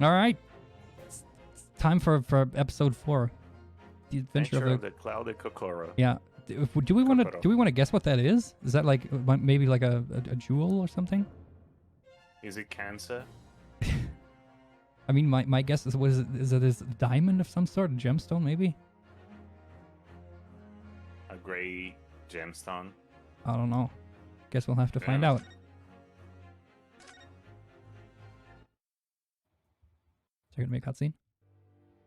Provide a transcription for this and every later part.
All right. It's time for episode 4. The adventure of the Clouded Kokoro. Yeah. Do we want to guess what that is? Is that like maybe like a jewel or something? Is it cancer? I mean, my guess is is it a diamond of some sort, a gemstone maybe? A gray gemstone? I don't know. Guess we'll have to find out. Is there gonna be a cutscene?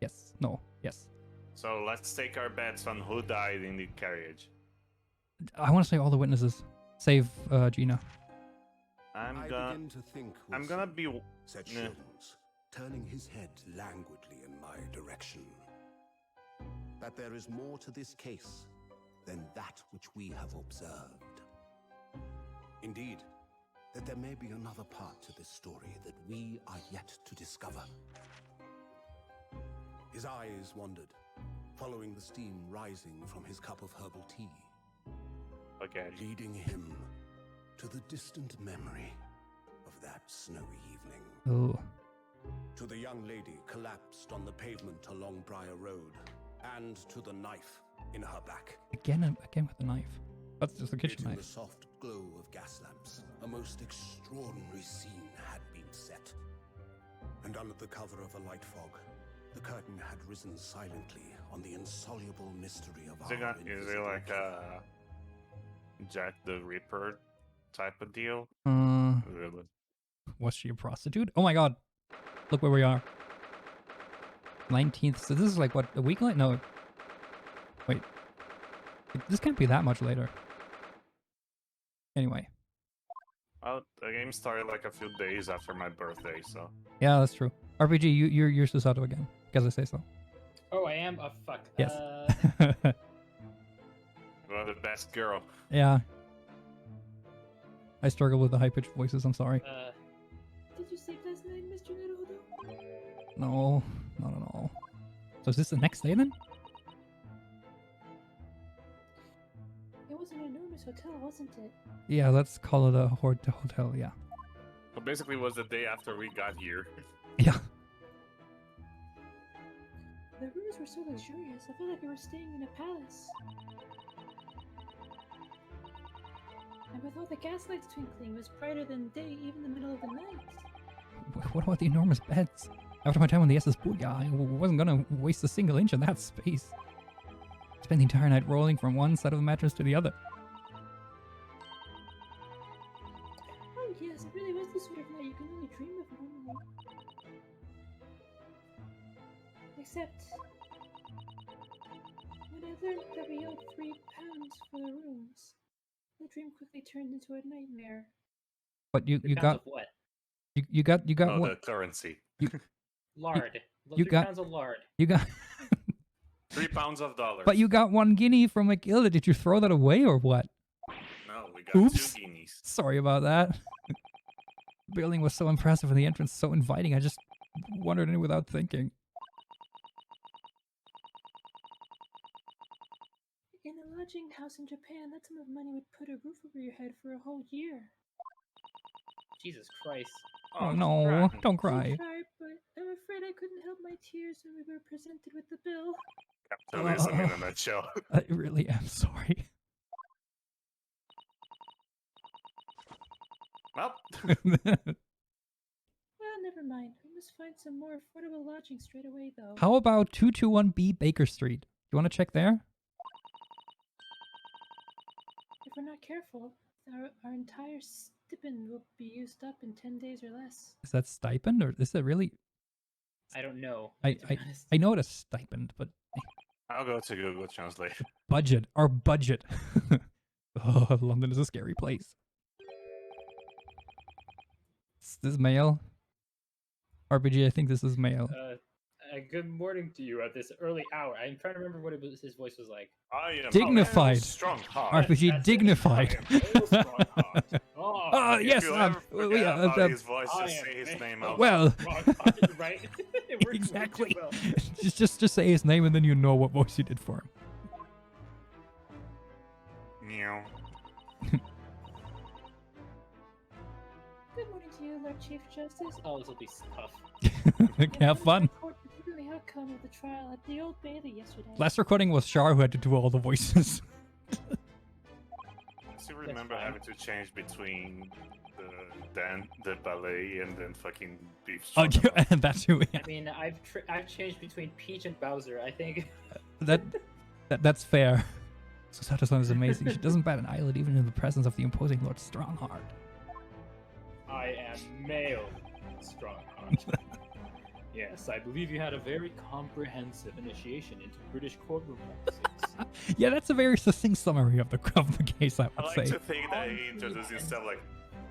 Yes. No. Yes. So let's take our bets on who died in the carriage. I want to say all the witnesses, save Gina. I'm gonna be. Said Shields, turning his head languidly in my direction. That there is more to this case than that which we have observed. Indeed, that there may be another part to this story that we are yet to discover. His eyes wandered, following the steam rising from his cup of herbal tea. Okay. Leading him to the distant memory of that snowy evening. Oh. To the young lady collapsed on the pavement along Briar Road, and to the knife in her back. Again with the knife. That's just a kitchen knife. In the soft glow of gas lamps, a most extraordinary scene had been set. And under the cover of a light fog, the curtain had risen silently on the insoluble mystery of our Is it like a Jack the Ripper type of deal? Really? Was she a prostitute? Oh my god. Look where we are. 19th. So this is like, what, a week late? No. Wait. This can't be that much later. Anyway. Well, the game started like a few days after my birthday, so. Yeah, that's true. RPG, you're Susato again, because I say so. Oh, I am? Oh, fuck. Yes. Well, the best girl. Yeah. I struggle with the high-pitched voices, I'm sorry. Did you sleep last night, Mr. Naruto? No, not at all. So is this the next day then? It was an enormous hotel, wasn't it? Yeah, let's call it a hotel, yeah. Well, basically it was the day after we got here. Yeah. The rooms were so luxurious, I felt like we were staying in a palace. And with all the gas lights twinkling, it was brighter than day, even in the middle of the night. What about the enormous beds? After my time on the SS Booyah, I wasn't gonna waste a single inch of that space. Spend the entire night rolling from one side of the mattress to the other. Oh yes, it really was the sort of night you can only dream of normally. Except, when I learned that we owed £3 for the rooms, the dream quickly turned into a nightmare. But you got of what? you got Oh, what? the currency. Lard. You got 3 pounds of lard. You got 3 pounds of dollars. But you got 1 guinea from Matilda. Did you throw that away or what? No, we got Oops. 2 guineas. Sorry about that. The building was so impressive and the entrance so inviting. I just wandered in without thinking. In a lodging house in Japan, that sum of money would put a roof over your head for a whole year. Jesus Christ. Oh no, don't cry. I'm sorry, but I'm afraid I couldn't help my tears when we were presented with the bill. Capitalism in a nutshell. I really am sorry. Well, Well, never mind. We must find some more affordable lodging straight away, though. How about 221B Baker Street? You want to check there? If we're not careful, our entire stipend will be used up in 10 days or less. Is that stipend or is it really? I don't know. I know it is stipend, but I'll go to Google Translate. budget. Our budget. Oh, London is a scary place. Is this Mael? RPG, I think this is Mael. Good morning to you at this early hour. I'm trying to remember what his voice was like. I am Dignified. strong heart. RPG That's dignified. I am a strong heart. Oh, Yes. If you ever forget about his voice, I just am say his Mael. name out. Well, right? It works exactly. well. just say his name and then you know what voice you did for him. Meow. Good morning to you, Lord Chief Justice. Oh, this will be tough. Have fun. The outcome of the trial at the Old Bailey yesterday. Last recording was Shar who had to do all the voices. I still remember having to change between the ballet and then fucking beef. Oh, yeah, and that too. Yeah. I mean, I've changed between Peach and Bowser. I think that's fair. Susato-san is amazing. She doesn't bat an eyelid even in the presence of the imposing Lord Strongheart. I am Mael Strongheart. Yes, I believe you had a very comprehensive initiation into British courtroom practices. Yeah, that's a very succinct summary of the case, I would I say. like to think that he introduces stuff like,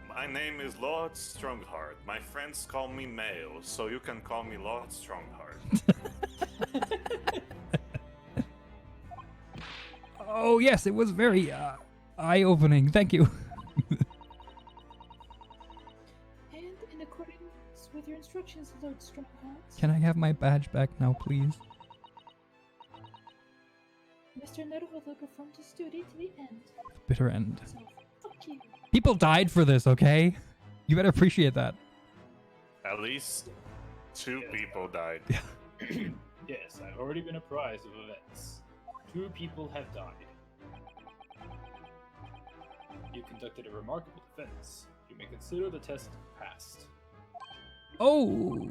my name is Lord Strongheart. My friends call me Mael, so you can call me Lord Strongheart. Oh, yes, it was very eye-opening. Thank you. And in accordance with your instructions, Lord Strongheart. Can I have my badge back now, please? Mr. Naruhodo performed his duty to the end. Bitter end. So, fuck you. People died for this, okay? You better appreciate that. At least 2 people died. Yes, I've already been apprised of events. 2 people have died. You conducted a remarkable defense. You may consider the test passed. Oh!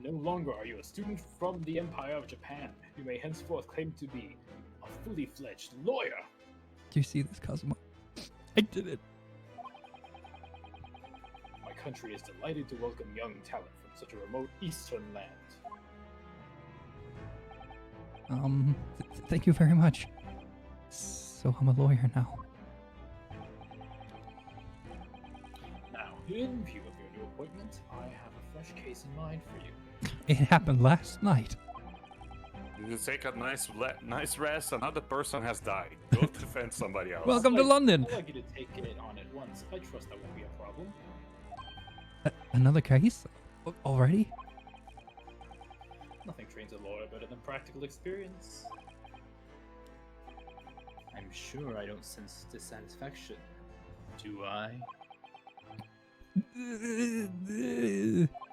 No longer are you a student from the Empire of Japan. You may henceforth claim to be a fully fledged lawyer. Do you see this, Kazuma? I did it. My country is delighted to welcome young talent from such a remote eastern land. Thank you very much. So I'm a lawyer now. Now, in view of your new appointment, I have a fresh case in mind for you. It happened last night. You take a nice rest. Another person has died. Go defend somebody else. Welcome to London. I'd like you to take it on at once. I trust that won't be a problem. Another case? Already? Nothing trains a lawyer better than practical experience. I'm sure I don't sense dissatisfaction. Do I?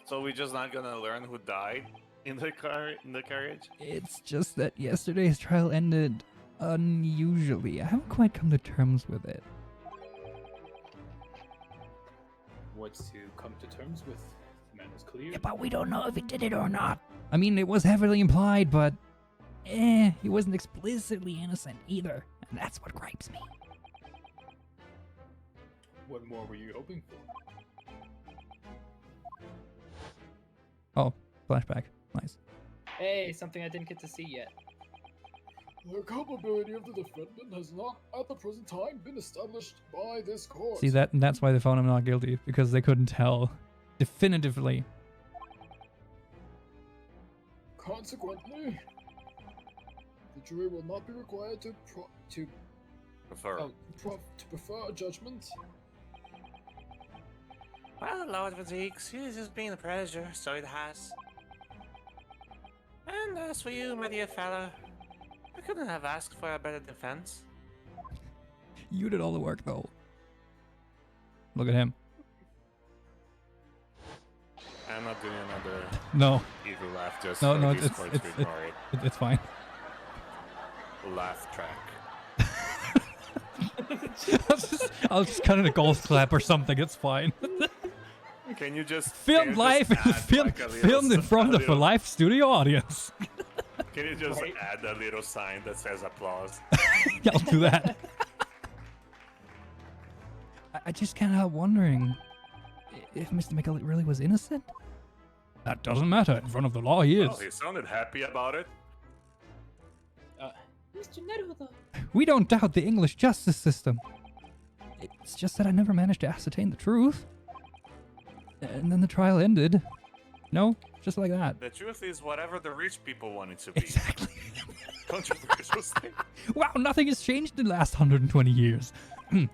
So we're just not gonna learn who died in the carriage? It's just that yesterday's trial ended unusually. I haven't quite come to terms with it. What's to come to terms with? The man was clear. Yeah, but we don't know if he did it or not. I mean, it was heavily implied, but he wasn't explicitly innocent either. And that's what gripes me. What more were you hoping for? Oh, flashback. Nice. Hey, something I didn't get to see yet. The culpability of the defendant has not, at the present time, been established by this court. See, that's why they found him not guilty, because they couldn't tell definitively. Consequently, the jury will not be required to prefer a judgment. Well, Lord Vadix, it has been a pleasure, so it has. And as for you, my dear fellow, I couldn't have asked for a better defense. You did all the work, though. Look at him. I'm not doing another No. evil laugh just No, for no, Discord to ignore it. It's fine. Laugh track. I'll just cut in a golf clap or something. It's fine. Can you just Filmed live, filmed in front of a live studio audience. Can you just add a little sign that says applause? Yeah, I'll do that. I just can't help wondering if Mr. Mikkel really was innocent. That doesn't matter. In front of the law, he is. Oh, he sounded happy about it. Mr. Naruhodo. We don't doubt the English justice system. It's just that I never managed to ascertain the truth. And then the trial ended. No, just like that. The truth is whatever the rich people want it to be. Exactly. Controversial thing. Wow, nothing has changed in the last 120 years. Well,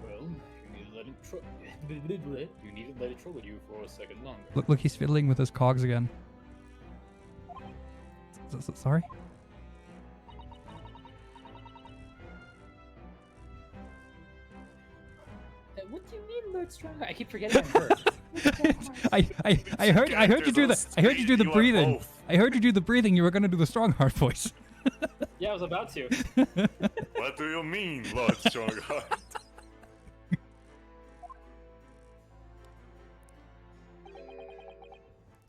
you need to let it you need to let it trouble you for a second longer. Look, he's fiddling with his cogs again. Sorry? What do you mean, Lord Strongheart? I keep forgetting I'm her. I heard you do the breathing. both. I heard you do the breathing. You were gonna do the Strongheart voice. Yeah, I was about to. What do you mean, Lord Strongheart?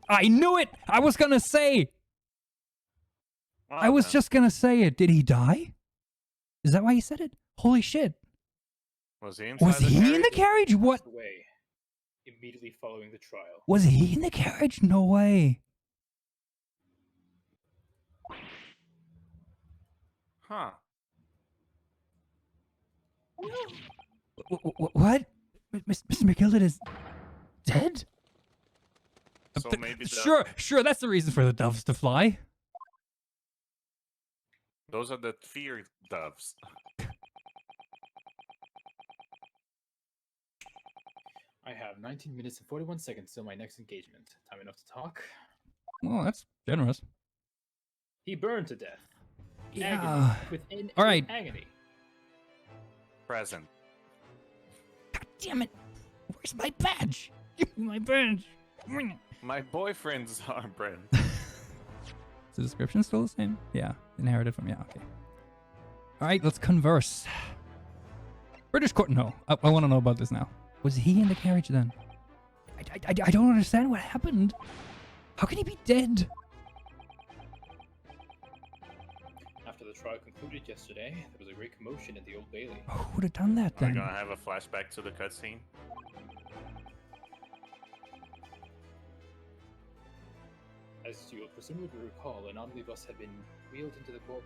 I knew it. I was gonna say. I was just gonna say it. Did he die? Is that why he said it? Holy shit. Was he inside Was he in the carriage? What? Passed away immediately following the trial. Was he in the carriage? No way. Huh. What? Mr. McGilden is dead? So maybe Sure, that's the reason for the doves to fly. those are the fear doves. I have 19 minutes and 41 seconds till my next engagement. Time enough to talk. Oh, that's generous. He burned to death. Yeah. Agony within All right. agony. Present. God damn it. Where's my badge? Give me my badge. Bring it. My boyfriend's armband. Is the description still the same? Yeah. Inherited from, yeah, okay. Alright, let's converse. British court, no. I want to know about this now. Was he in the carriage then? I don't understand what happened. How can he be dead? After the trial concluded yesterday, there was a great commotion in the Old Bailey. Who would have done that Are we then? gonna have a flashback to the cutscene? As you will presumably recall, an omnibus had been wheeled into the courtroom.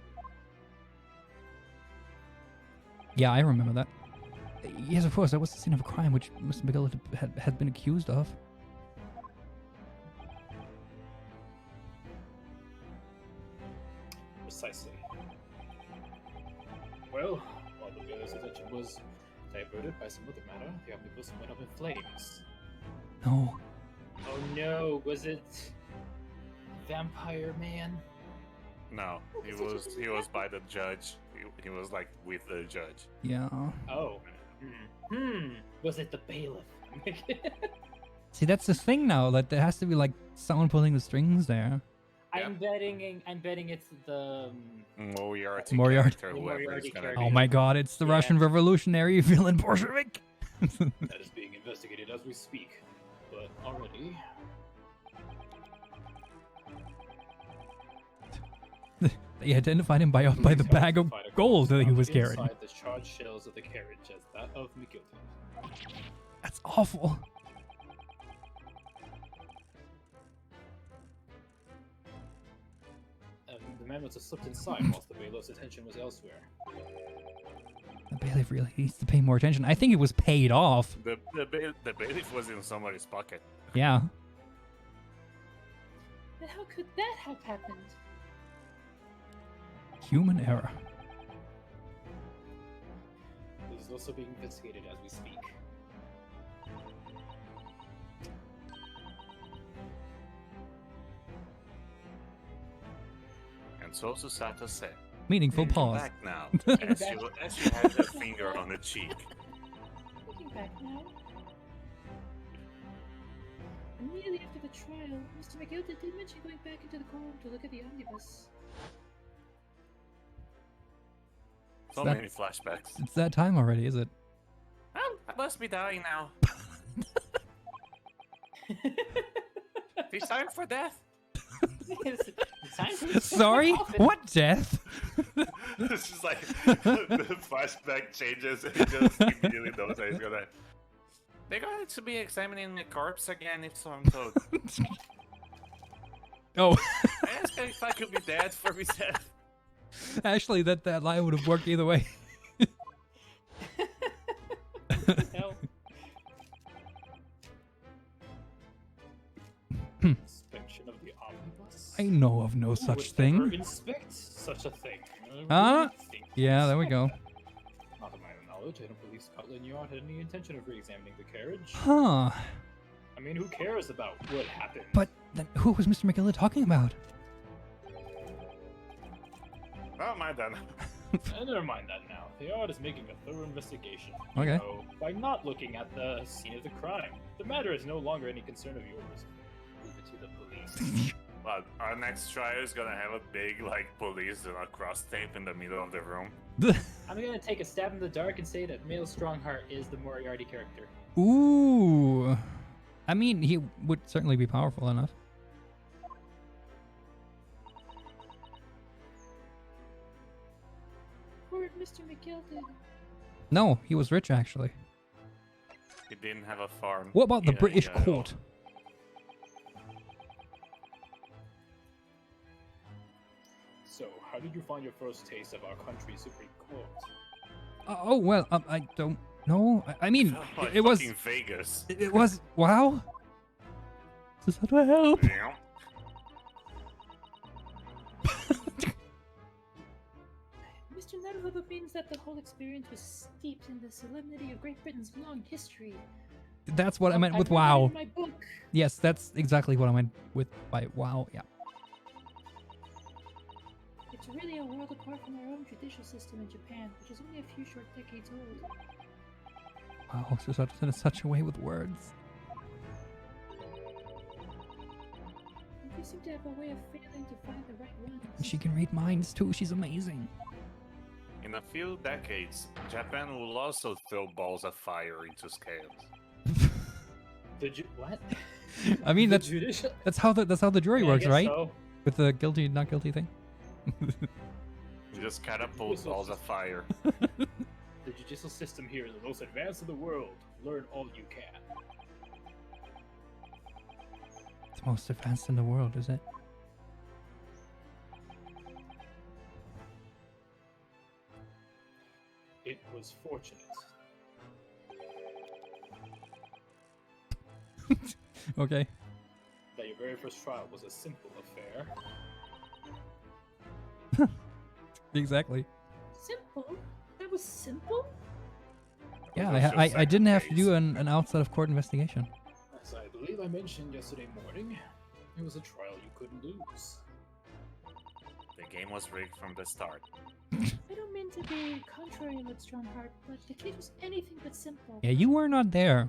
Yeah, I remember that. Yes, of course, that was the scene of a crime which Mr. McGill had been accused of. Precisely. Well, while the bailiff's attention was diverted by some other matter, the omnibus went up in flames. No. Oh no, was it Vampire Man? No, he was by the judge. He was like with the judge. Yeah. Oh. Was it the bailiff? See, that's the thing now. That there has to be like someone pulling the strings there. I'm betting it's the Moriarty. Moriarty. Character, The whoever Moriarty is gonna character. be Oh my god, it's the Yeah. Russian revolutionary villain Bolshevik. that is being investigated as we speak. But already, They identified him by the bag of identified a gold that he was inside carrying. the charred shells of the carriage as that of McGilden. That's awful. The man must have slipped inside whilst the bailiff's attention was elsewhere. The bailiff really needs to pay more attention. I think it was paid off. The bailiff was in somebody's pocket. Yeah. But how could that have happened? Human error. This is also being investigated as we speak. And so Susato said, Meaningful "Looking pause. back now, as you had your finger on the cheek. Looking back now. Immediately after the trial, Mr. McGilden did mention going back into the courtroom to look at the omnibus. So That- many flashbacks. It's that time already, is it? Well, I must be dying now. Is it time for death? It's time for Sorry? Often. What death? It's just like the flashback changes and he just immediately knows that he's gonna. They're going to be examining the corpse again, if so I'm told. Oh, I asked if I could be dead for his death. actually, that line would have worked either way. Hell. Inspection of the omnibus? I know of no Who such would thing. ever inspect such a thing? Ah, Think Yeah, there we go. Not to my own knowledge, I don't believe Scotland Yard had any intention of re-examining the carriage. Huh. I mean, who cares about what happened? But then who was Mr. McGill talking about? Oh my done. Never mind that now. The yard is making a thorough investigation. Okay. So, by not looking at the scene of the crime, the matter is no longer any concern of yours. Leave it to the police. But our next trial is gonna have a big, like, police do not cross tape in the middle of the room. I'm gonna take a stab in the dark and say that Mael Strongheart is the Moriarty character. Ooh. I mean, he would certainly be powerful enough. Poor Mr. McGilden. No, he was rich actually. He didn't have a farm. What about the either, British at all. court? So, how did you find your first taste of our country's Supreme Court? Oh well, I don't know. I mean, Felt like it was. fucking Vegas. It was. Wow. Does that help? Yeah. Mr. Netherhood means that the whole experience was steeped in the solemnity of Great Britain's long history. That's what I meant with read it wow. in my book. Yes, that's exactly what I meant with by wow. Yeah. It's really a world apart from our own judicial system in Japan, which is only a few short decades old. Wow, she's in such a way with words. You seem to have a way of failing to find the right ones. She can read minds too. She's amazing. In a few decades, Japan will also throw balls of fire into scales. What? I mean, The that's judicial. how the jury Yeah, I works, guess right? so. With the guilty, not guilty thing. You just catapult balls of fire. The judicial system here is the most advanced in the world. Learn all you can. It's most advanced in the world, is it? It was fortunate. Okay. That your very first trial was a simple affair. Exactly. Simple? That was simple? Yeah, Those are I didn't have to second do an outside of court investigation. As I believe I mentioned yesterday morning, it was a trial you couldn't lose. The game was rigged from the start. I don't mean to be contrary, Lord Strongheart, but the case was anything but simple. Yeah, you were not there.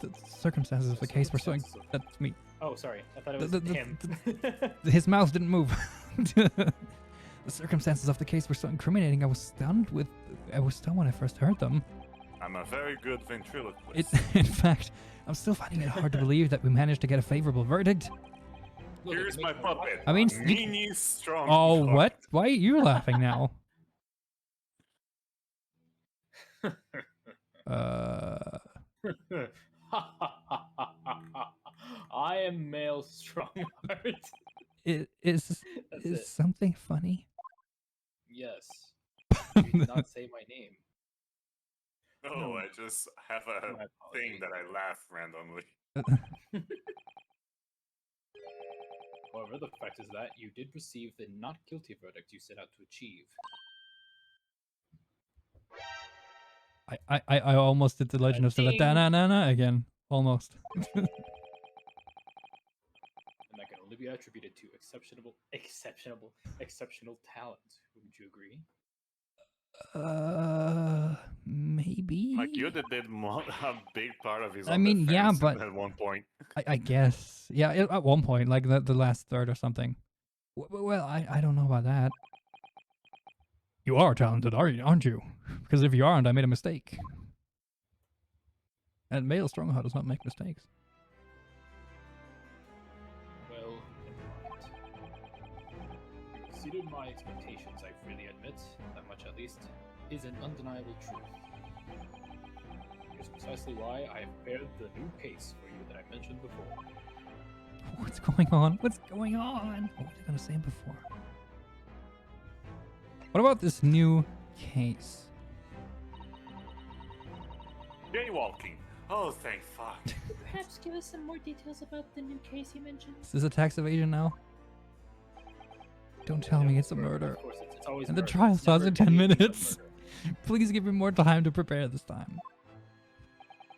The circumstances of the case were so. That's me. Oh, sorry. I thought it was The- him. His mouth didn't move. The circumstances of the case were so incriminating. I was stunned when I first heard them. I'm a very good ventriloquist. In fact, I'm still finding it hard to believe that we managed to get a favorable verdict. Look, Here's it my makes me puppet. I mean, Mini strong. Oh, heart. what? Why are you laughing now? I am Mael Strongheart. Is That's it. something funny? Yes. You did not say my name. No, I just have a My thing apologies. that I laugh randomly. However, the fact is that you did receive the not guilty verdict you set out to achieve. I almost did the Legend of Zelda Ding. na again. Almost. And that can only be attributed to exceptional talent. Wouldn't you agree? Maybe. Like you did a big part of his I own mean, yeah, defense but- at one point. I guess. Yeah, at one point, like the last third or something. Well, I don't know about that. You are talented, aren't you? Because if you aren't, I made a mistake. And Mael Strongheart does not make mistakes. Well, never mind. You exceeded my expectations, I freely admit. That much, at least, is an undeniable truth. Here's precisely why I have prepared the new case for you that I mentioned before. What's going on? What's going on? What was I gonna say before? What about this new case? Jaywalking. Oh, thank fuck. Perhaps give us some more details about the new case you mentioned. Is this a tax evasion now? Don't tell me it's a murder. Of course, it's always And the murder. trial It's starts never in 10 anything but minutes. murder. Please give me more time to prepare this time.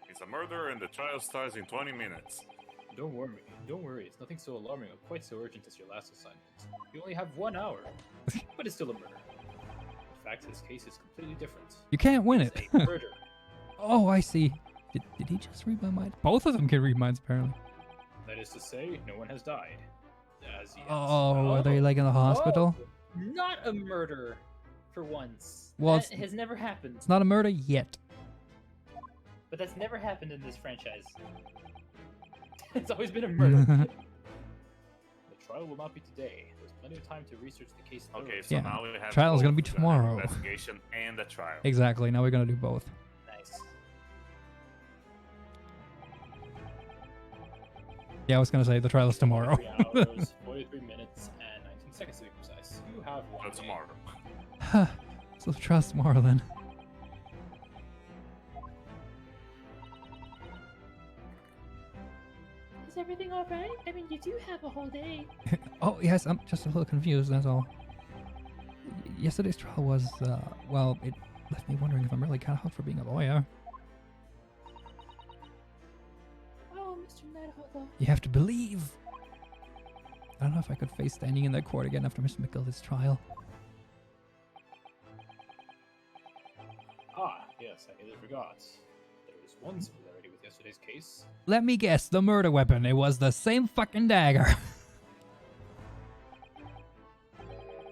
It's a murder and the trial starts in 20 minutes. Don't worry. Don't worry. It's nothing so alarming or quite so urgent as your last assignment. You only have 1 hour, but it's still a murder. In fact, this case is completely different. You can't win It's it. a murder. Oh, I see. Did he just read my mind? Both of them can read minds, apparently. That is to say, no one has died. As yet. Oh, are they like in the hospital? Oh, not a murder, for once. Well, That has never happened. It's not a murder yet. But that's never happened in this franchise. It's always been a murder. The trial will not be today. There's plenty of time to research the case thoroughly. Okay, so Yeah, now we have trial's gonna be both the tomorrow. investigation and the trial. Exactly. Now we're gonna do both. Nice. Yeah, I was gonna say the trial is tomorrow. 3 hours, 43 minutes, and 19 seconds to be precise. You have one. So tomorrow. So the trial's tomorrow then. Is everything alright? I mean, you do have a whole day. Oh yes, I'm just a little confused. That's all. Yesterday's trial was, well, it left me wondering if I'm really cut out for being a lawyer. Oh, Mr. Naruhodo. You have to believe. I don't know if I could face standing in that court again after Mr. McGilda's trial. Ah, yes, I nearly forgot. There is one similarity with yesterday's case. Let me guess, the murder weapon. It was the same fucking dagger.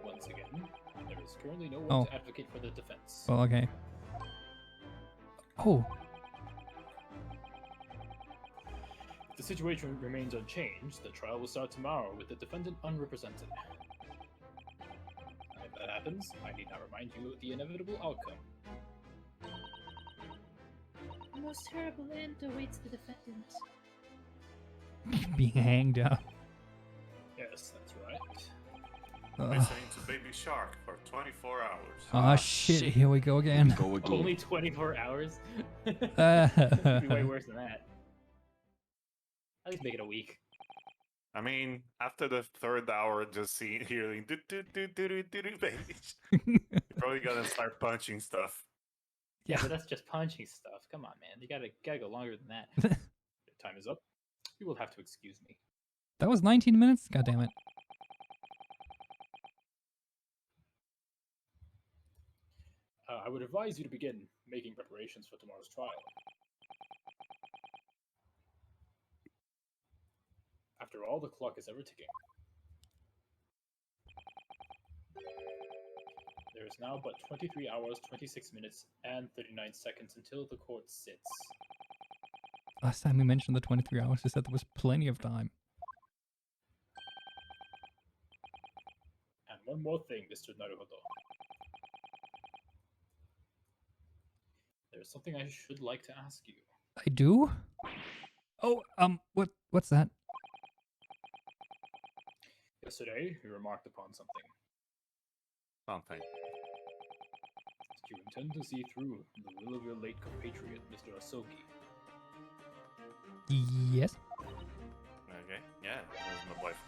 Once again, there is currently no one Oh. to advocate for the defense. Well, okay. Oh, If the situation remains unchanged, the trial will start tomorrow with the defendant unrepresented. If that happens, I need not remind you of the inevitable outcome. The most terrible end awaits the defendant. being hanged up. Yes, that's right. Listening to Baby Shark for 24 hours. Oh shit, here we go again. Go again. Only 24 hours? It'd be way worse than that. At least make it a week. I mean, after the third hour, just hearing do do do do do do do baby, you're probably gonna start punching stuff. Yeah, but that's just punching stuff. Come on, man. You gotta go longer than that. Your time is up. You will have to excuse me. That was 19 minutes? God damn it. I would advise you to begin making preparations for tomorrow's trial. After all, the clock is ever ticking. There is now but 23 hours, 26 minutes, and 39 seconds until the court sits. Last time we mentioned the 23 hours, you said there was plenty of time. And one more thing, Mr. Naruhodo. There's something I should like to ask you. I do? Oh, what's that? Yesterday, you remarked upon something. Something. Did you intend to see through the will of your late compatriot, Mr. Asogi? Yes? Okay, yeah, that was my wife.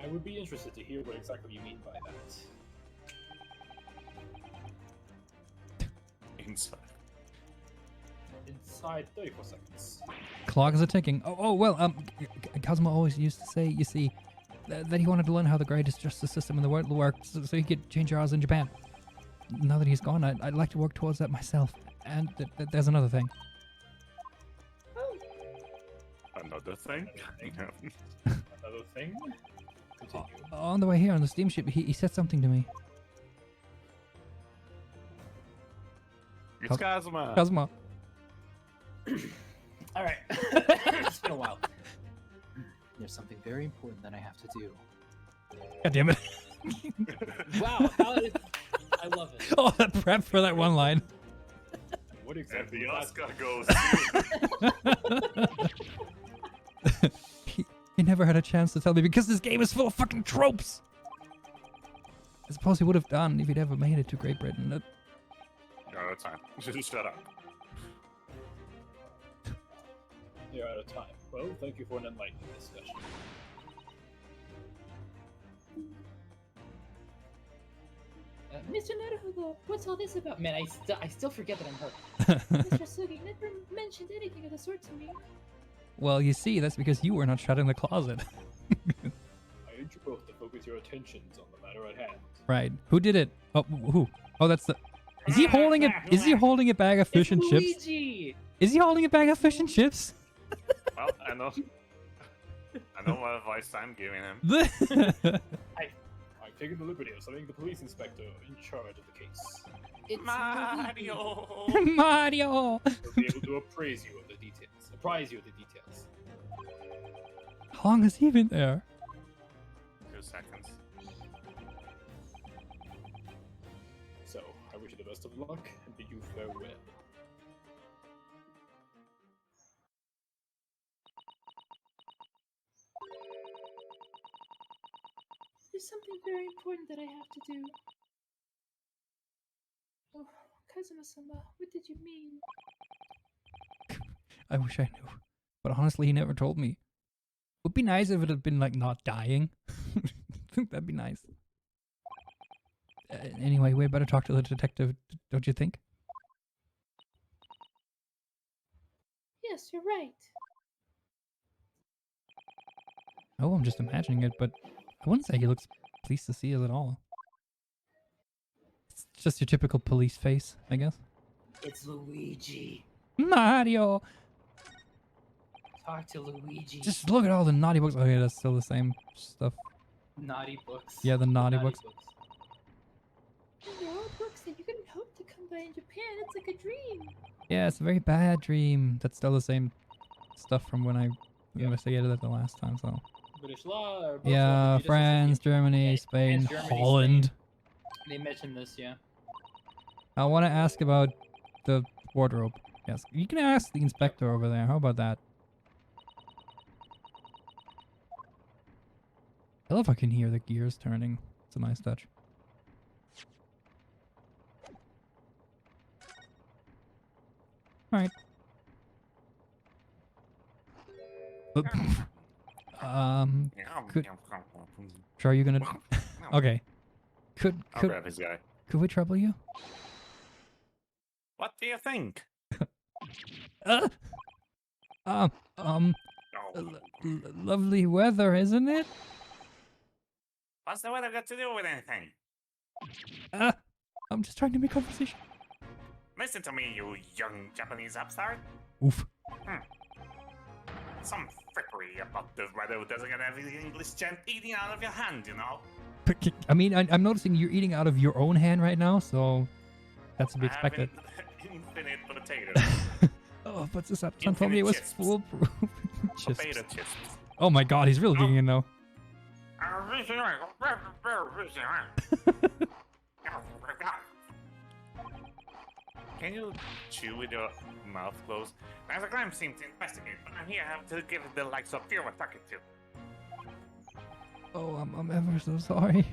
I would be interested to hear what exactly you mean by that. Inside. Inside 34 seconds. Clock is a ticking. Oh, well, Kazuma always used to say, you see, that he wanted to learn how the greatest justice system in the world works so he could change ours in Japan. Now that he's gone, I'd like to work towards that myself. And there's another thing. Another thing? Another thing? Continue. On the way here on the steamship, he said something to me. It's Kazuma! Kazuma. Alright. It's been a while. There's something very important that I have to do. God damn it. Wow, I love it. Oh, that prep for that one line. What And exactly the was Oscar that? goes he never had a chance to tell me because this game is full of fucking tropes. I suppose he would have done if he'd ever made it to Great Britain. No, that's fine. Just shut up. You're out of time. Well, thank you for an enlightening discussion. Mr. Naruhodo, what's all this about? Man, I still forget that I'm her. Mr. Sugi never mentioned anything of the sort to me. Well, you see, that's because you were not shut in the closet. I urge you both to focus your attentions on the matter at hand. Right. Who did it? Oh, who? Oh, that's the... Is he holding it? Is he holding a bag of fish and chips? Luigi! Is he holding a bag of fish and chips? Well, I know what advice I'm giving him. I've taken the liberty of summoning the police inspector in charge of the case. It's Mario! Mario! He'll be able to apprise you of the details. How long has he been there? 2 seconds. So, I wish you the best of luck and bid you farewell. There's something very important that I have to do. Oh, Kazuma-sama, what did you mean? I wish I knew. But honestly, he never told me. Would be nice if it had been like not dying. I think that'd be nice. Anyway, we better talk to the detective, don't you think? Yes, you're right. Oh, I'm just imagining it, but I wouldn't say he looks pleased to see us at all. It's just your typical police face, I guess. It's Luigi. Mario! Talk to Luigi. Just look at all the naughty books. Oh yeah, that's still the same stuff. Naughty books. Yeah, the naughty books. And they're all books that you couldn't hope to come by in Japan. It's like a dream. Yeah, it's a very bad dream. That's still the same stuff from when I investigated it the last time, so... British law. Or Yeah, British France, Germany, Yeah, Spain, France, Germany, Holland. Spain. They mentioned this, yeah. I want to ask about the wardrobe. Yes, you can ask the inspector over there. How about that? I love I can hear the gears turning. It's a nice touch. Alright. Could... Sure, are you gonna... Okay. I'll grab his guy. Could we trouble you? What do you think? Oh. Lovely weather, isn't it? What's the weather got to do with anything? I'm just trying to make conversation. Listen to me, you young Japanese upstart. Oof. Some frippery about the weather doesn't get every English gent eating out of your hand, you know? I mean, I'm noticing you're eating out of your own hand right now, so that's to be expected. Infinite potatoes. Oh, but Susan told me it was chips. foolproof. Potato chips. Oh my god, he's really digging in now. Can you chew with your mouth closed? There's a crime scene to investigate, but I'm here to give the likes of you a talking to. Oh, I'm ever so sorry.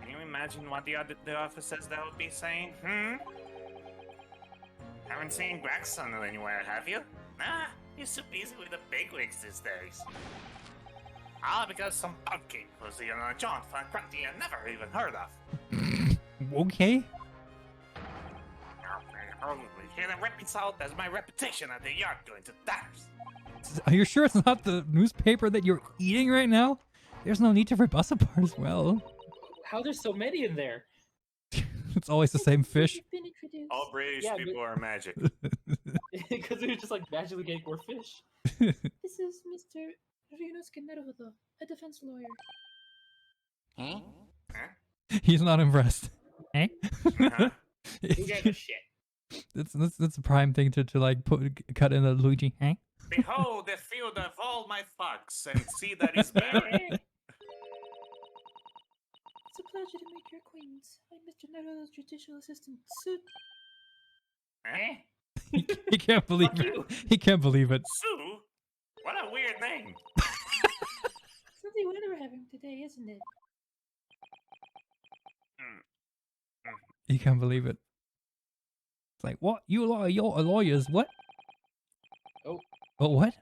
Can you imagine what the officers that would be saying? Haven't seen Gregson anywhere, have you? Nah, he's so busy with the bigwigs these days. All because some pumpkin was in a jaunt for a country I never even heard of. Okay. Here the reconciled as my reputation at the yard going to tatters. Are you sure it's not the newspaper that you're eating right now? There's no need to rebus apart as well. How there's so many in there? It's always the same fish. You've been introduced. All British Yeah, people are magic. Because they're just like magically getting more fish. This is Mr. Ryunosuke Naruhodo, a defense lawyer. Huh? He's not impressed. Eh? Uh-huh. Who gives a shit? That's a prime thing to like cut in the Luigi. Eh? Behold the field of all my thugs and see that he's barren. It's a pleasure to make your acquaintance. I'm Mr. Naruhodo's judicial assistant, Sue. Eh? He can't believe it. He can't believe it. Sue? What a weird name. It's lovely weather we're having today, isn't it? He can't believe it. It's like, what? You're lawyers? What? Oh. Oh, what?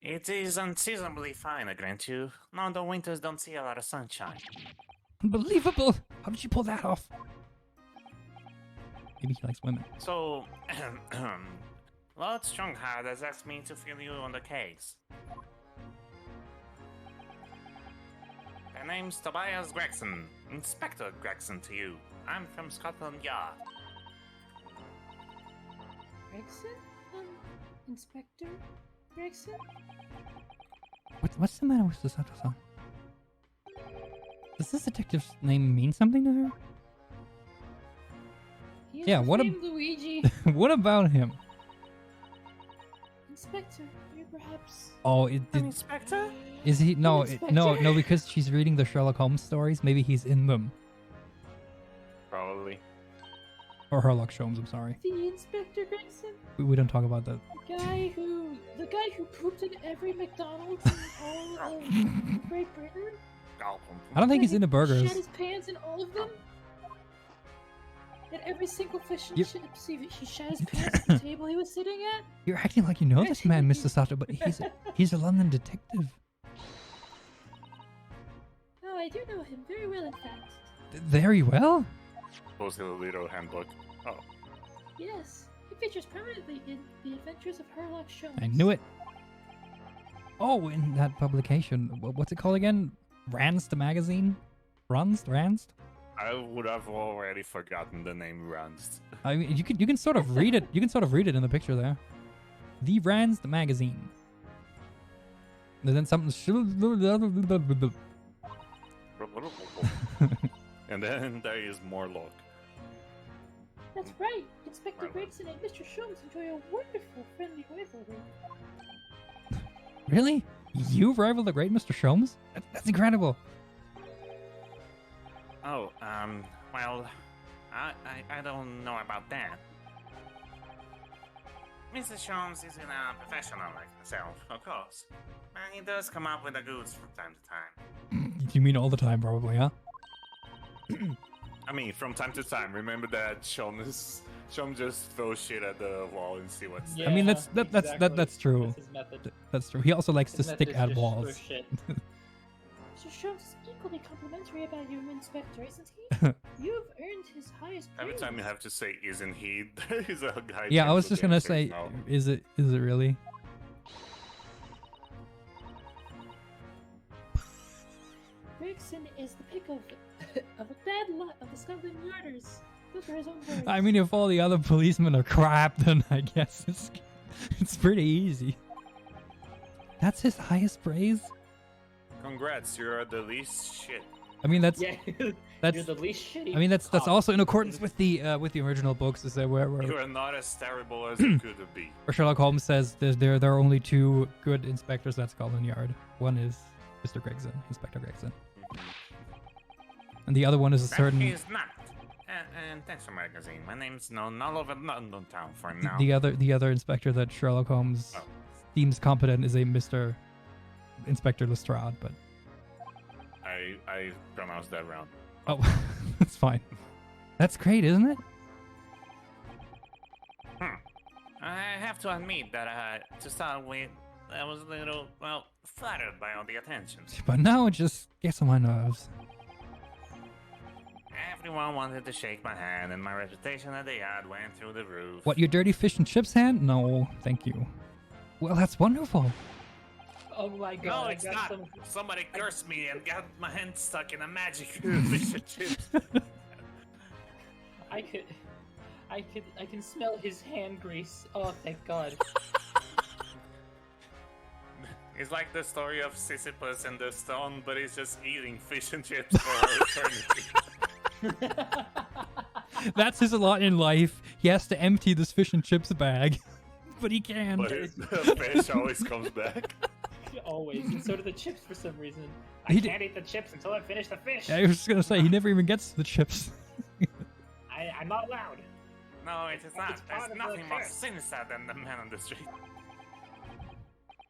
It is unseasonably fine, I grant you. No, the winters don't see a lot of sunshine. Unbelievable! How did you pull that off? Maybe he likes women. So, Lord Strongheart has asked me to fill you on the case. My name's Tobias Gregson, Inspector Gregson to you. I'm from Scotland Yard. Gregson? Inspector Gregson? What's the matter with Susato-san? Does this detective's name mean something to her? He is Yeah, the what famed Luigi. What about him? Inspector, you perhaps... Oh, An inspector? is he? No, no, Inspector? because she's reading the Sherlock Holmes stories. Maybe he's in them. Probably. Or Sherlock Holmes, I'm sorry. The Inspector Gregson? We don't talk about that. The guy who pooped in every McDonald's in all of Great Britain? I don't think he's into burgers. Shat his pants in all of them? At every single fish and Yep. chips, he shat his pants at the table he was sitting at? You're acting like you know this man, Mr. Sato, but he's a London detective. Oh, I do know him very well, in fact. Very well. Pulls the little handbook. Oh. Yes, he features prominently in The Adventures of Sherlock Holmes. I knew it. Oh, in that publication, what's it called again? Ranst magazine? Ranst? I would have already forgotten the name Ranst. I mean, you can sort of read it. You can sort of read it in the picture there. The Ranst magazine. And then something. And then there is more log. That's right. Inspector Gregson and Mr. Sholmes enjoy a wonderful friendly rivalry. Really? You rival the great Mr. Sholmes? That's incredible. Oh, well, I don't know about that. Mr. Sholmes isn't a professional like myself, of course. But he does come up with the goods from time to time. You mean all the time, probably, huh? I mean, from time to time. Remember that Sholmes just throws shit at the wall and see what's I mean, that's true. That's his method. That's true. He also likes His to method stick is at just walls. throw shit. Mr. Sholmes is equally complimentary about you, Inspector, isn't he? You've earned his highest praise. Every time you have to say, isn't he? There is a guy. Yeah, I was who just gonna says say, no. is it really? Gregson is the pick of a bad lot of the Scotland Yarders. Those are his own words. I mean, if all the other policemen are crap, then I guess it's pretty easy. That's his highest praise. Congrats, you're the least shit. I mean, that's Yeah, that's. you're the least shitty. I mean, that's cop. also in accordance with the original books. Is that where You are not as terrible as you could be. Sherlock Holmes says there are only two good inspectors at Scotland Yard. One is Mr. Gregson, Inspector Gregson, and the other one is a That certain. is not. And thanks for magazine. My name's known all over London town for now. The other inspector that Sherlock Holmes Oh. deems competent is a Mr. Inspector Lestrade, but I pronounced that wrong. oh, that's fine. That's great, isn't it? I have to admit that to start with, I was a little, well, flattered by all the attention. But now it just gets on my nerves. Everyone wanted to shake my hand, and my reputation at the yard went through the roof. What, your dirty fish and chips hand? No, thank you. Well, that's wonderful. Oh my god! No, I it's got not. some- Somebody cursed me and got my hand stuck in a magic fish and chips. I can smell his hand grease. Oh, thank God. It's like the story of Sisyphus and the stone, but he's just eating fish and chips for eternity. That's his lot in life. He has to empty this fish and chips bag. But he can. But the fish always comes back. Always, and so do the chips for some reason. I He d- can't eat the chips until I finish the fish. I was just gonna say, he never even gets to the chips. I'm not allowed. No, it is not. It's There's part of the nothing more curse. sinister than the man on the street.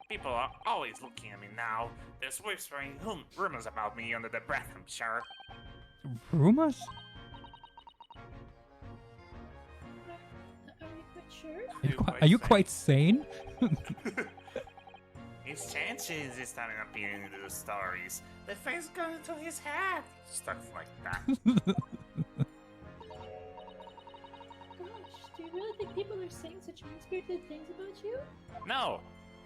People are always looking at me now. There's whispering rumors about me under the breath, I'm sure. Rumors? Are you quite sure? Are you quite sane? His chances this time appearing in the stories. The face going into his head. Stuff like that. Gosh, do you really think people are saying such mean-spirited things about you? No!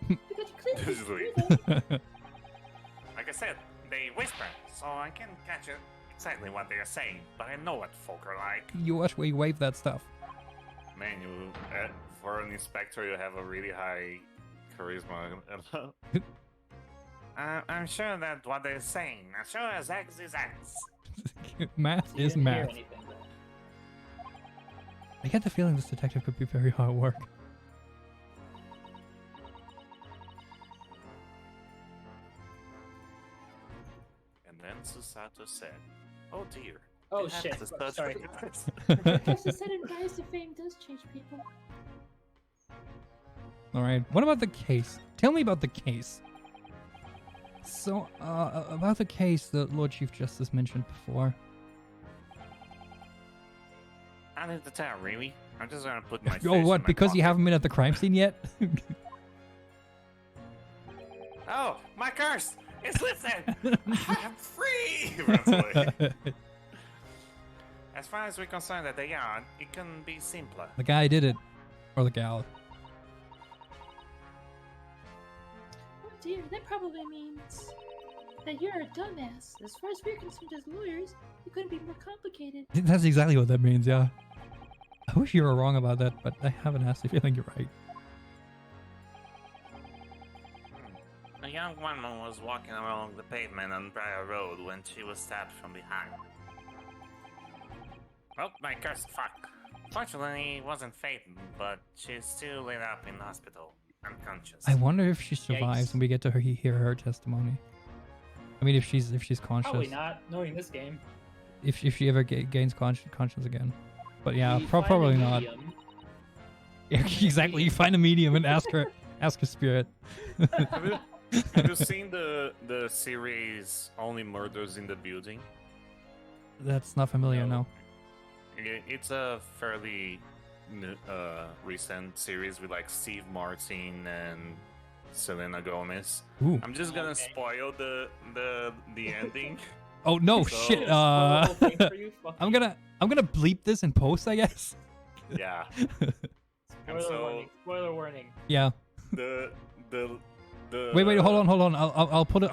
Because you clearly Usually. do them. Like I said, they whisper, so I can't catch exactly what they are saying, but I know what folk are like. You watch where you wave that stuff. Man, you for an inspector, you have a really high charisma. I'm sure that what they're saying, as sure as X is X. Math You is didn't hear math. anything, though. I get the feeling this detective could be very hard work. And then Susato said, "Oh dear." Oh, it shit. happens to such Sorry. guys." Plus, the sudden rise to fame does change people. Alright, what about the case? Tell me about the case. So, about the case that Lord Chief Justice mentioned before. I need to tell, really? I'm just gonna put my. Oh, fish in what? my Because you pocket. haven't been at the crime scene yet? Oh, my curse! It's lifted! I'm free! Runs away. As far as we're concerned at the yard, it can be simpler. The guy did it. Or the gal. Oh dear, that probably means that you're a dumbass. As far as we're concerned as lawyers, it couldn't be more complicated. That's exactly what that means, yeah. I wish you were wrong about that, but I have a nasty feeling you're right. A young woman was walking along the pavement on Briar Road when she was stabbed from behind. Oh, my cursed fuck. Fortunately, it wasn't fatal, but she's still laid up in hospital, unconscious. I wonder if she survives Yikes. and we get to hear her testimony. I mean, if she's conscious. Probably not, knowing this game. If she ever gains conscience again. But yeah, We find a probably not. medium. Yeah, exactly. You find a medium and ask her spirit. Have you seen the series Only Murders in the Building? That's not familiar, no. It's a fairly recent series with like Steve Martin and Selena Gomez. Ooh. I'm just gonna Okay. spoil the ending. Oh no, So- shit. Spoil the whole thing for you? Fuck I'm you. gonna bleep this in post, I guess. Yeah. Spoiler so- warning. Spoiler warning. Yeah. The Wait, hold on. I'll put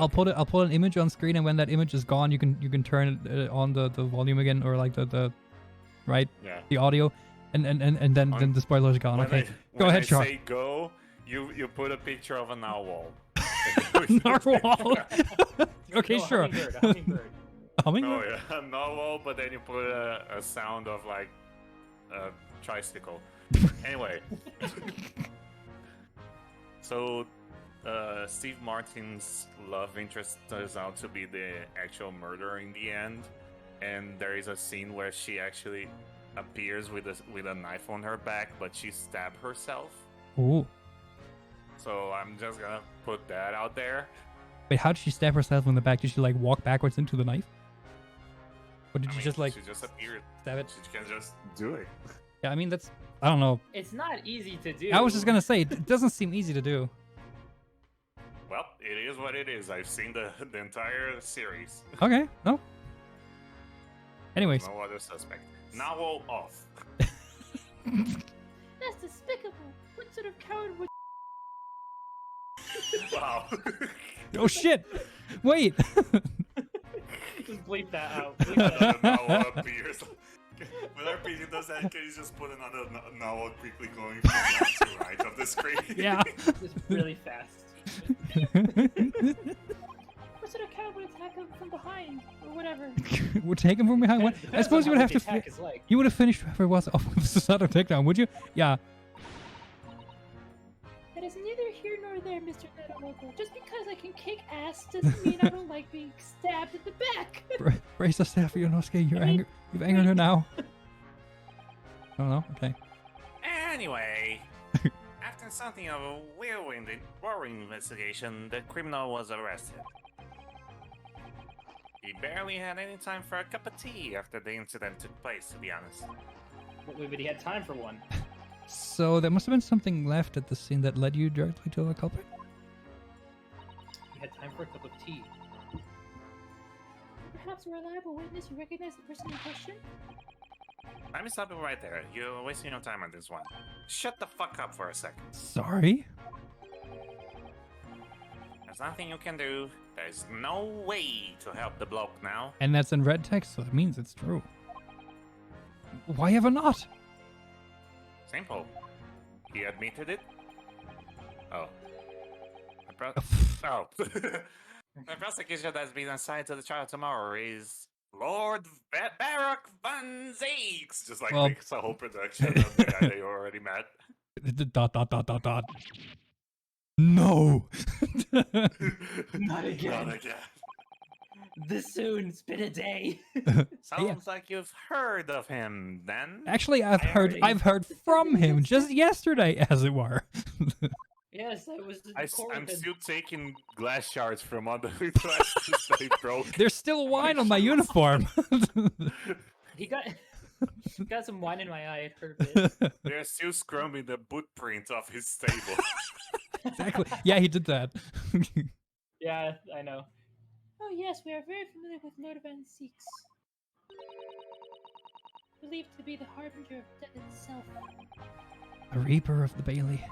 an image on screen, and when that image is gone, you can turn on the volume again, or like the right, Yeah. the audio, and then the spoiler's gone. When Okay, I, go when ahead, I Shar. say go, you put a picture of a narwhal. Narwhal. Okay, No, sure. Hummingbird. A hummingbird. Hummingbird? No, yeah, a narwhal, but then you put a sound of like a tricycle. Anyway, so Steve Martin's love interest turns out to be the actual murderer in the end, and there is a scene where she actually appears with a knife on her back, but she stabbed herself. Ooh. So I'm just gonna put that out there. Wait, how did she stab herself in the back? Did she like walk backwards into the knife? Or did I she mean, just like she just appeared. stab it? She can just do it. Yeah, I mean that's I don't know. It's not easy to do. I was just gonna say it doesn't seem easy to do. Well, it is what it is. I've seen the entire series. Okay, no. Anyways, No other suspect. Narwhal off. That's despicable. What sort of coward would? Wow. oh shit! Wait. Just bleep that out. Bleep that out. Another narwhal appears. When RPG does that, can you just put another narwhal quickly going from left to right of the screen? Yeah. Just really fast. What sort of coward would attack him from behind or whatever? We're taking from behind. What? I Depends suppose on you would how have to. the attack is like. You would have finished whoever it was off with the Susato takedown, would you? Yeah. That is neither here nor there, Mr. Netawoko. Just because I can kick ass doesn't mean I don't like being stabbed in the back. Brace yourself, Yonosuke. You've angered her now. Oh no. Okay. Anyway, after something of a whirlwind investigation, the criminal was arrested. He barely had any time for a cup of tea after the incident took place, to be honest. But he had time for one. So there must have been something left at the scene that led you directly to the culprit. you had time for a cup of tea. Perhaps a reliable witness who recognized the person in question? Let me stop you right there. You're wasting your time on this one. Shut the fuck up for a second. Sorry? There's nothing you can do. There's no way to help the bloke now. And that's in red text, so it means it's true. Why ever not? Simple. He admitted it. Oh. Oh. The prosecution that's been assigned to the trial tomorrow is Lord Barak Van Zeeks. Just like Well- makes a whole production of the guy that you already met. Dot. No. Not again. Not again. This soon. It's been a day. Sounds like you've heard of him, then. Actually, I've heard from him just yesterday, as it were. Yes, I was in I'm Corbin. still taking glass shards from under the glasses they broke. There's still wine on my uniform. He got some wine in my eye. It hurt a bit. They're still scrubbing the footprint off his table. Exactly. Yeah, he did that. Yeah, I know. Oh yes, we are very familiar with Lord Van Zeeks. Believed to be the harbinger of death itself. A Reaper of the Bailey.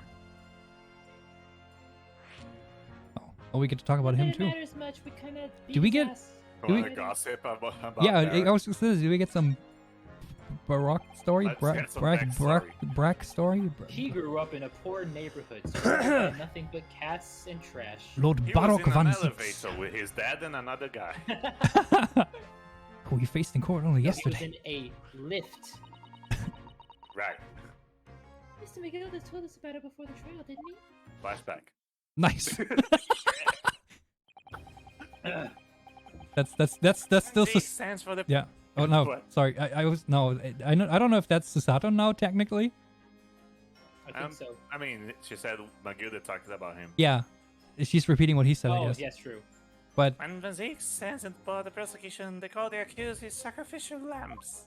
Oh, we get to talk about him It too. matters much. We kind of. Do we get- Do we- Want to gossip about Yeah, that? I was just saying, do we get some Barack story? Let's get some backstory. Brack story? He grew up in a poor neighborhood, surrounded by nothing but cats and trash. Lord He Barak was in Van an Zeeks, elevator with his dad and another guy. who he faced in court only He was yesterday. in a lift. Right. Mr. Miguel just told us about it before the trial, didn't he? Flashback. Nice. Ugh. That's still Zeeks stands for the. yeah. Oh no, What? sorry. I was no. I don't know if that's Susato now technically. I think so. I mean, she said Magilda talked about him. Yeah, she's repeating what he said. I Oh, guess. Uh, yes, true. But When Van Zeeks stands in for the prosecution, they call the accused his sacrificial lambs.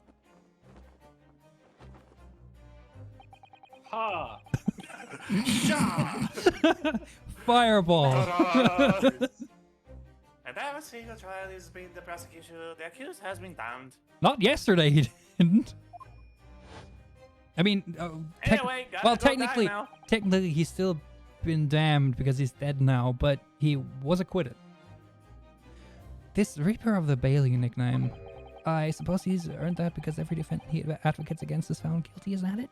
Ha! Shar! fireball. Ta-da! And every single trial is being the prosecution. The accused has been damned. Not yesterday. He didn't. I mean, Anyway, gotta well, go die technically, now. he's still been damned because he's dead now, but he was acquitted. This Reaper of the Bailey nickname, I suppose he's earned that because every defendant he advocates against is found guilty. Is that it?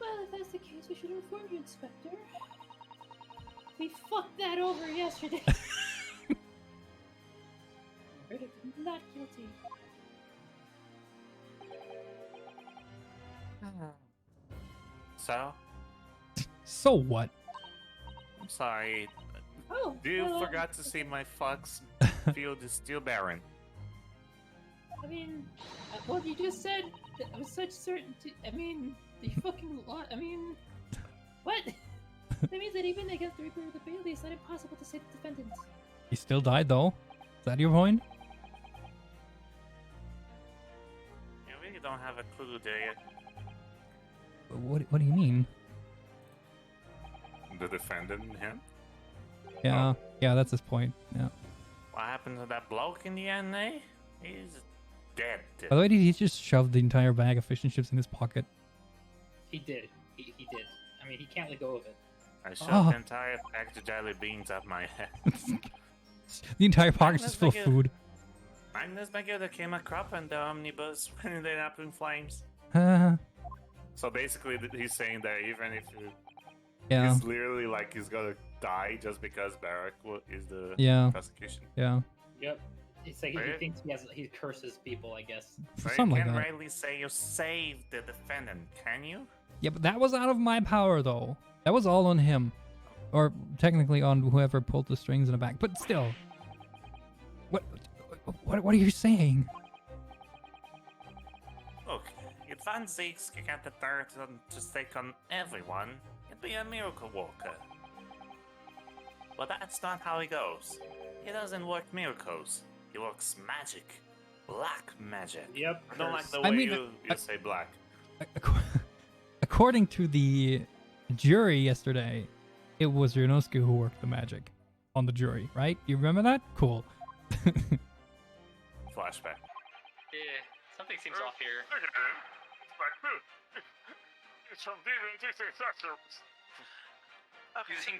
Well, if that's the case, we should inform you, Inspector. We fucked that over yesterday. Verdict not guilty. So, So what? I'm sorry. Oh, You well, forgot to see my fox field is still barren. I mean, what you just said with such certainty. I mean, you fucking. I mean, what? That means that even against the Reaper of the Bailey, it's not impossible to save the defendant. He still died though. Is that your point? You really don't have a clue, do you? What do you mean? The defendant and him? Yeah, yeah, that's his point. Yeah. What happened to that bloke in the end, eh? He's dead. By the way, he just shoved the entire bag of fish and chips in his pocket. He did. He did. I mean, he can't let go of it. I shoved Oh. the entire package of jelly beans up my head. The entire pocket's That's just full of like a- food. Magnus Magilda came a crop and the omnibus ended up in flames. Uh, So basically, he's saying that even if yeah, he's literally like he's gonna die just because Barak is the yeah, prosecution. yeah. Yep. It's like he Right? thinks he curses people, I guess. So you Something like can't that. rightly say you saved the defendant, can you? Yeah, but that was out of my power, though. That was all on him. Or technically on whoever pulled the strings in the back. But still. What are you saying? Look, if Van Zeeks could get the third to take on everyone, he'd be a miracle worker. But that's not how he goes. He doesn't work miracles. He works magic. Black magic. Yep. I don't like curse. the I way mean, you say black. according to the jury yesterday, it was Ryunosuke who worked the magic on the jury, right? You remember that? Cool. Flashback. Yeah, something seems off here. Using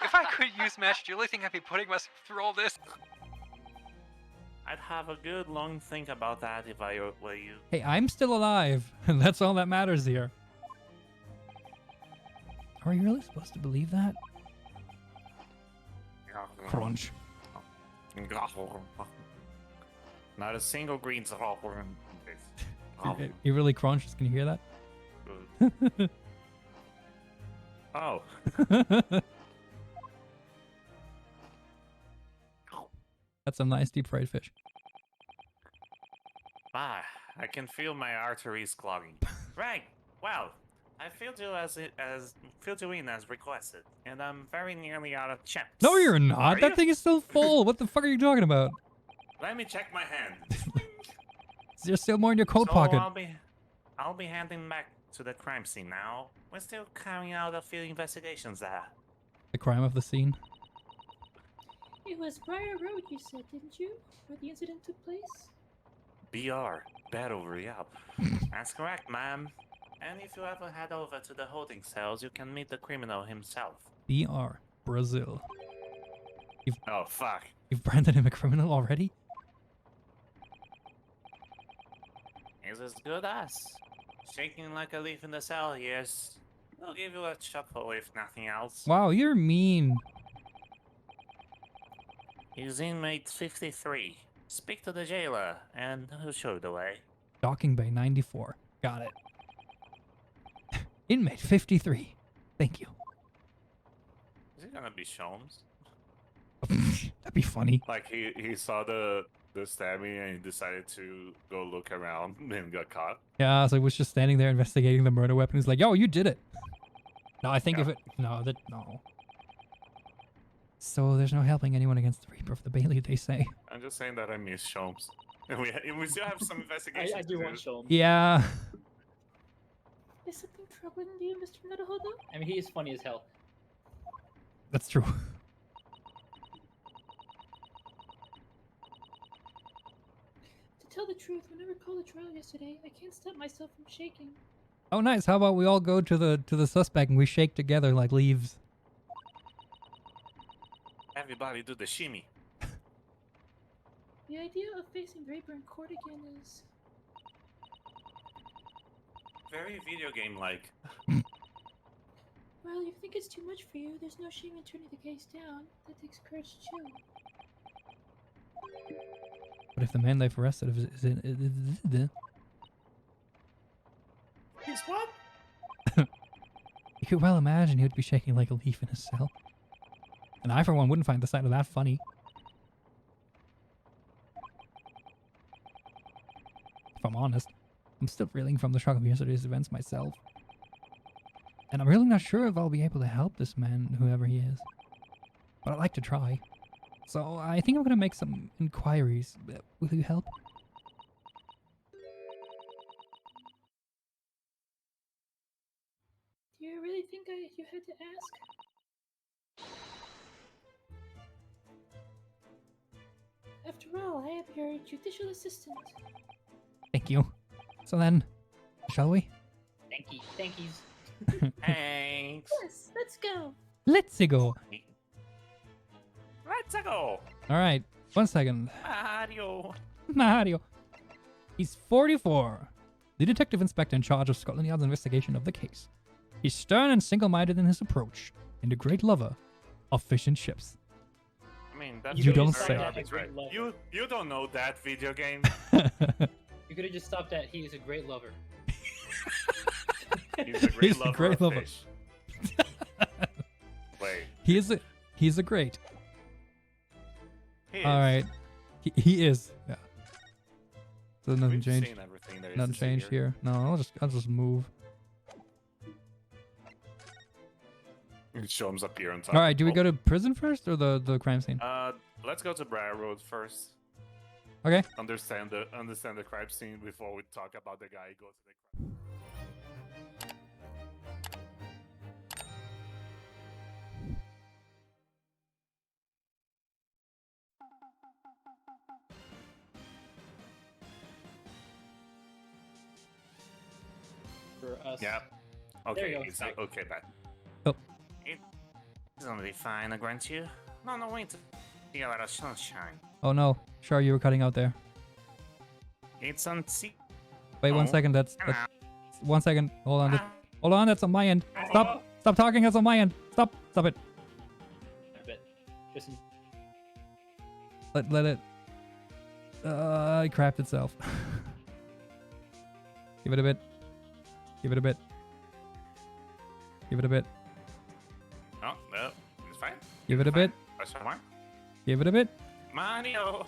if I could use match, do you really think I'd be putting myself through all this? I'd have a good long think about that if I were you. Hey, I'm still alive, and that's all that matters here. Are you really supposed to believe that? Crunch. Not a single green roll. You really crunches? Can you hear that? Oh. That's some nice deep fried fish. Ah, I can feel my arteries clogging. Right. Well, I filled you in as requested, and I'm very nearly out of chips. No, you're not. Are That you? thing is still full. What the fuck are you talking about? Let me check my hand. There's still more in your coat So pocket. I'll be handing back to the crime scene now. We're still carrying out a few investigations there. The crime of the scene. It was Briar Road, you said, didn't you? Where the incident took place? BR, Battle Royale. That's correct, ma'am. And if you ever head over to the holding cells, you can meet the criminal himself. BR, Brazil. Oh, fuck. You've branded him a criminal already? He's as good as. Shaking like a leaf in the cell, yes. I'll give you a chuckle if nothing else. Wow, you're mean. He's inmate 53. Speak to the jailer, and he'll show you the way. Docking Bay 94. Got it. Inmate 53. Thank you. Is it gonna be Sholmes? That'd be funny. Like, he saw the stabbing and he decided to go look around and got caught. Yeah, so he was just standing there investigating the murder weapon. He's like, yo, you did it. No, I think if it... No, no. So there's no helping anyone against the Reaper of the Bailey, they say. I'm just saying that I miss Sholmes. And we still have some investigations. I do want Sholmes. Yeah. Is something troubling you, Mr. Naruhodo? I mean, he is funny as hell. That's true. To tell the truth, when I recall the trial yesterday, I can't stop myself from shaking. Oh, nice. How about we all go to the suspect and we shake together like leaves? Everybody do the shimmy. The idea of facing Draper in court again is... Very video game-like. Well, you think it's too much for you. There's no shame in turning the case down. That takes courage too. But if the man they've arrested is He's what? you could well imagine he would be shaking like a leaf in his cell. And I, for one, wouldn't find the sight of that funny. If I'm honest, I'm still reeling from the shock of yesterday's events myself. And I'm really not sure if I'll be able to help this man, whoever he is. But I'd like to try. So I think I'm gonna make some inquiries. Will you help? Do you really think you had to ask? After all, I am your judicial assistant. Thank you. So then, shall we? Thank you. Thank yous. Thanks. Yes, let's go. Let's go. Let's go. All right, 1 second. Mario. Mario. He's 44. The detective inspector in charge of Scotland Yard's investigation of the case. He's stern and single-minded in his approach, and a great lover of fish and chips. I mean, that's You don't very say. arbitrary. You don't know that video game. You could have just stopped at, he is a great lover. He's a great He's a lover great of lover. fish. Wait. He's a great. He is. All right, he is. Yeah. So nothing We've changed. seen everything there is Nothing to see changed here. No, I'll just move. Show him up here on top. All right, do we go to prison first or the crime scene? Let's go to Briar Road first. Okay. understand the crime scene before we talk about the guy who goes to the crime. For us. Yeah. There Okay, you go, it's back. okay, bad. Oh. It's gonna be fine, I grant you. No, wait. You got a lot of sunshine. Oh no. Shar, you were cutting out there. It's on sea. Wait, one Oh. second. That's 1 second. Hold on. Hold on. That's on my end. Oh. Stop. Stop talking. That's on my end. Stop. Stop it. A bit. Just in Let it. It crapped itself. Give it a bit. Give it a bit. Give it a bit. No, no, it's fine. Give it a bit. Question mark? Give it a bit. Mario!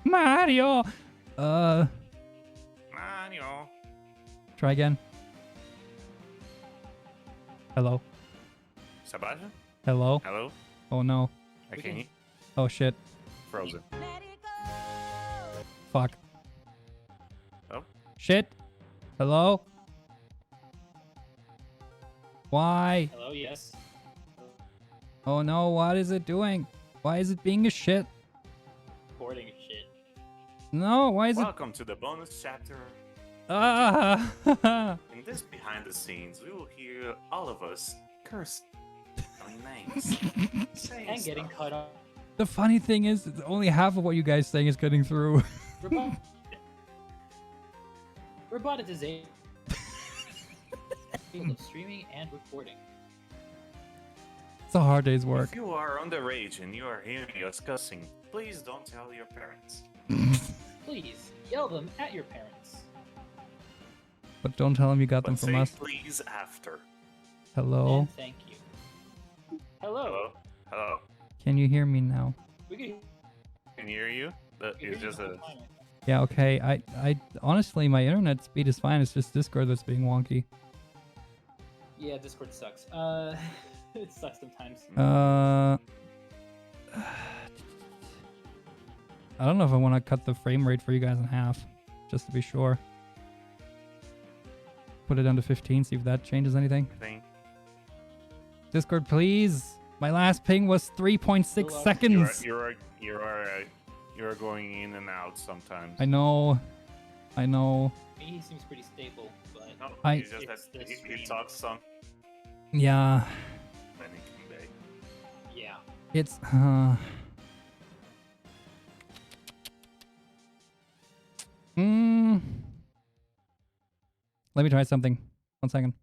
Mario. Mario! Try again. Hello. Sebastian? Hello. Hello? Oh no. I can't hear. Oh shit. Frozen. Fuck. Oh. Shit. Hello. Why? hello, yes. Oh no. What is it doing? Why is it being a shit? Recording shit. No. Why is it? Welcome to the bonus chapter. Ah. In this behind the scenes, we will hear all of us curse names. Saying And getting stuff. cut off. The funny thing is, it's only half of what you guys saying is getting through. Robotization. Of streaming and recording. It's a hard day's work. If you are on the rage and you are hearing us cussing, please don't tell your parents. Please yell them at your parents. But don't tell them you got them But from say us. please after. Hello. And thank you. Hello. Hello? Hello? Can you hear me now? We can Can hear you? That hear is you just the a... whole time. Yeah. Okay. I honestly, my internet speed is fine. It's just Discord that's being wonky. Yeah, Discord sucks. It sucks sometimes. I don't know if I want to cut the frame rate for you guys in half, just to be sure. Put it down to 15. See if that changes anything. thing. Discord, please. My last ping was 3.6 seconds. You're going in and out sometimes. I know. I know. He seems pretty stable, but No, I- it's just It's that the he stream. talks some, Yeah. then he can beg. yeah. It's. Let me try something. 1 second.